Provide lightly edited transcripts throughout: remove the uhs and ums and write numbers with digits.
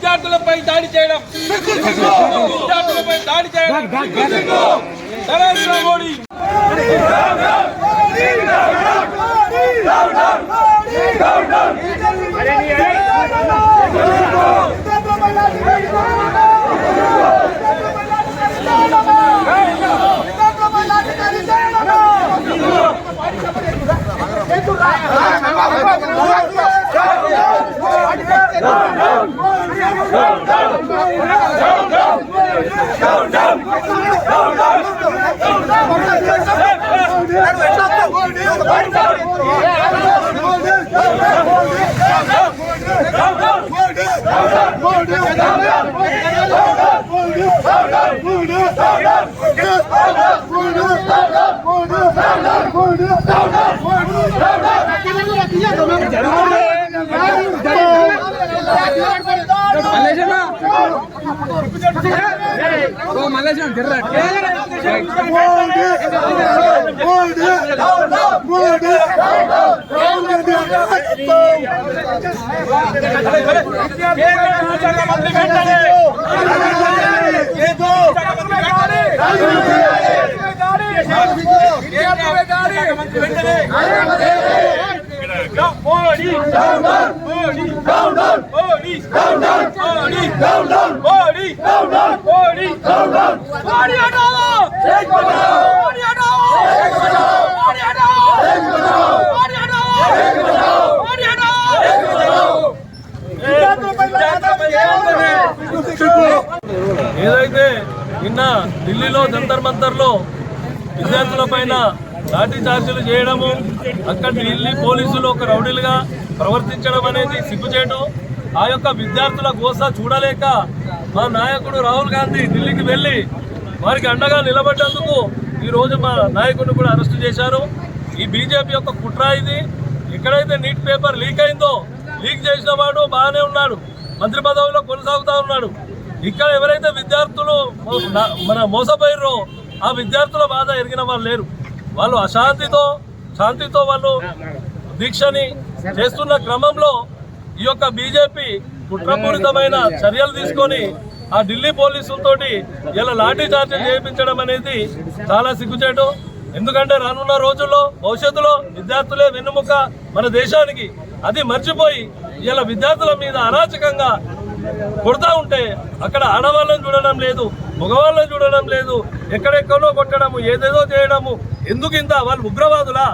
విద్యార్థులపై దాడి చేయడం నరేంద్ర మోడీ ఏదైతే నిన్న ఢిల్లీలో జంతర్ మంతర్లో విద్యార్థుల పైన లాఠీ చార్జీలు చేయడము, అక్కడ ఢిల్లీ పోలీసులు ఒక రౌడీలుగా ప్రవర్తించడం అనేది సిగ్గుచేటు. ఆ యొక్క విద్యార్థుల గోస చూడలేక మా నాయకుడు రాహుల్ గాంధీ ఢిల్లీకి వెళ్ళి వారికి అండగా నిలబడ్డందుకు ఈరోజు మా నాయకుడిని కూడా అరెస్టు చేశారు. ఈ బీజేపీ యొక్క కుట్ర ఇది. ఎక్కడైతే నీట్ పేపర్ లీక్ అయిందో, లీక్ చేసిన వాడు బాగానే ఉన్నాడు, మంత్రి పదవిలో కొనసాగుతూ ఉన్నాడు. ఇక్కడ ఎవరైతే విద్యార్థులు మన మోసపోయారో ఆ విద్యార్థుల బాధ ఎరిగిన వాళ్ళు లేరు. వాళ్ళు శాంతితో వాళ్ళు దీక్షని చేస్తున్న క్రమంలో ఈ యొక్క బీజేపీ కుట్రపూరితమైన చర్యలు తీసుకొని ఆ ఢిల్లీ పోలీసులతోటి ఇలా లాఠీ చార్జీలు చేయించడం అనేది చాలా సిగ్గుచేటు. ఎందుకంటే రానున్న రోజుల్లో భవిష్యత్తులో విద్యార్థులే వెన్నుముక మన దేశానికి. అది మర్చిపోయి ఇలా విద్యార్థుల మీద అరాచకంగా కొడతా ఉంటే అక్కడ ఆడవాళ్ళని చూడడం లేదు, మగవాళ్ళని చూడడం లేదు, ఎక్కడెక్కడో కొట్టడము, ఏదేదో చేయడము. ఎందుకు ఇంత? వాళ్ళు ఉగ్రవాదులా?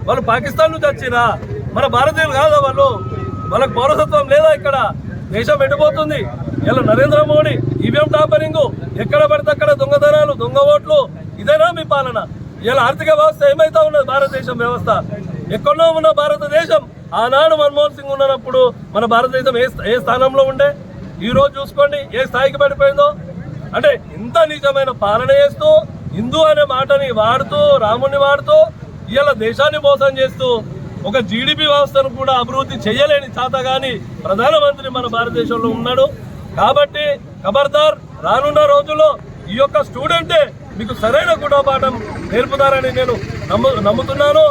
వాళ్ళు పాకిస్తాన్ నుంచి వచ్చిరా? మన భారతీయులు కాదా వాళ్ళు? వాళ్ళకి పౌరసత్వం లేదా? ఇక్కడ దేశం ఎడిపోతుంది. ఇలా నరేంద్ర మోడీ ఈవీఎం టాపరింగ్, ఎక్కడ పడితే అక్కడ దొంగతనాలు, దొంగ ఓట్లు, ఇదేనా మీ పాలన? ఇలా ఆర్థిక వ్యవస్థ ఏమైతా ఉన్నది? భారతదేశం వ్యవస్థ ఎక్కడో ఉన్న భారతదేశం ఆనాడు మన్మోహన్ సింగ్ ఉన్నప్పుడు మన భారతదేశం ఏ స్థానంలో ఉండే? ఈ రోజు చూసుకోండి ఏ స్థాయికి పడిపోయిందో. అంటే ఇంత నిజమైన పాలన చేస్తూ హిందూ అనే మాటని వాడుతూ, రాముని వాడుతూ ఇలా దేశాన్ని మోసం చేస్తూ ఒక జీడిపి వ్యవస్థను కూడా అభివృద్ధి చేయలేని చాతగాని ప్రధానమంత్రి మన భారతదేశంలో ఉన్నాడు. కాబట్టి ఖబర్దార్, రానున్న రోజుల్లో ఈ యొక్క స్టూడెంటే మీకు సరైన గుణపాఠం నేర్పుతారని నేను నమ్ముతున్నాను.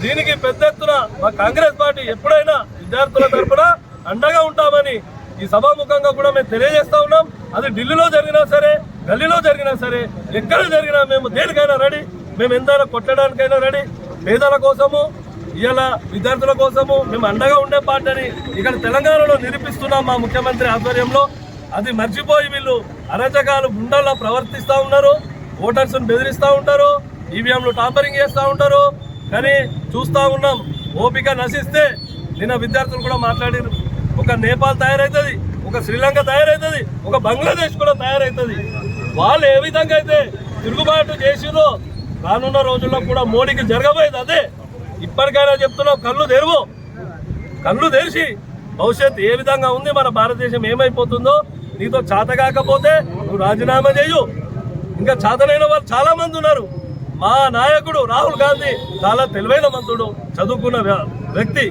దీనికి పెద్ద ఎత్తున మా కాంగ్రెస్ పార్టీ ఎప్పుడైనా విద్యార్థుల తరఫున అండగా ఉంటామని ఈ సభాముఖంగా కూడా మేము తెలియజేస్తా ఉన్నాం. అది ఢిల్లీలో జరిగినా సరే, గల్లీలో జరిగినా సరే, ఎక్కడ జరిగినా మేము దేనికైనా రెడీ. మేము ఎంతైనా కొట్టడానికైనా రెడీ. పేదల కోసము, ఇలా విద్యార్థుల కోసము మేము అండగా ఉండే పార్టీని ఇక్కడ తెలంగాణలో నిరూపిస్తున్నాం మా ముఖ్యమంత్రి ఆధ్వర్యంలో. అది మర్చిపోయి వీళ్ళు అరాచకాలు గుండాల్లో ప్రవర్తిస్తూ ఉన్నారు, ఓటర్స్ను బెదిరిస్తూ ఉంటారు, ఈవీఎంలు టాంపరింగ్ చేస్తూ ఉంటారు. కానీ చూస్తూ ఉన్నాం, ఓపిక నశిస్తే నిన్న విద్యార్థులు కూడా మాట్లాడారు. ఒక నేపాల్ తయారవుతుంది, ఒక శ్రీలంక తయారవుతుంది, ఒక బంగ్లాదేశ్ కూడా తయారవుతుంది. వాళ్ళు ఏ విధంగా అయితే తిరుగుబాటు చేసిరో రానున్న రోజుల్లో కూడా మోడీకి జరగబోయేది అదే. ఇప్పటికైనా చెప్తున్నావు, కళ్ళు తెరిచి భవిష్యత్ ఏ విధంగా ఉంది, మన భారతదేశం ఏమైపోతుందో. నీతో చేత కాకపోతే నువ్వు రాజీనామా చేయు. ఇంకా చేతనైన వాళ్ళు చాలా మంది ఉన్నారు. మా నాయకుడు రాహుల్ గాంధీ చాలా తెలివైన మంత్రుడు, చదువుకున్న వ్యక్తి.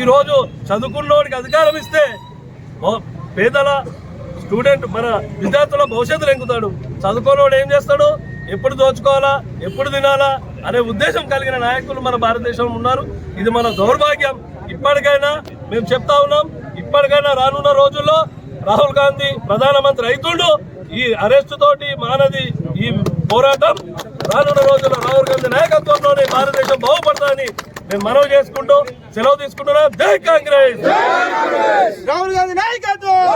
ఈరోజు చదువుకున్నోడికి అధికారం ఇస్తే పేదల స్టూడెంట్ మన విద్యార్థుల భవిష్యత్తులు ఎంకుతాడు. చదువుకోనోడు ఏం చేస్తాడు? ఎప్పుడు దోచుకోవాలా, ఎప్పుడు తినాలా అనే ఉద్దేశం కలిగిన నాయకులు మన భారతదేశంలో ఉన్నారు. ఇది మన దౌర్భాగ్యం. ఇప్పటికైనా మేము చెప్తా ఉన్నాం, ఇప్పటికైనా రానున్న రోజుల్లో రాహుల్ గాంధీ ప్రధానమంత్రి అవుతుండు. ఈ అరెస్ట్ తోటి మానది ఈ పోరాటం. రానున్న రోజుల్లో రాహుల్ గాంధీ నాయకత్వంలోనే భారతదేశం బాగుపడతానని నేను మనవి చేసుకుంటూ సెలవు తీసుకుంటున్నా. జై కాంగ్రెస్. రాహుల్ గాంధీ నాయకత్వం.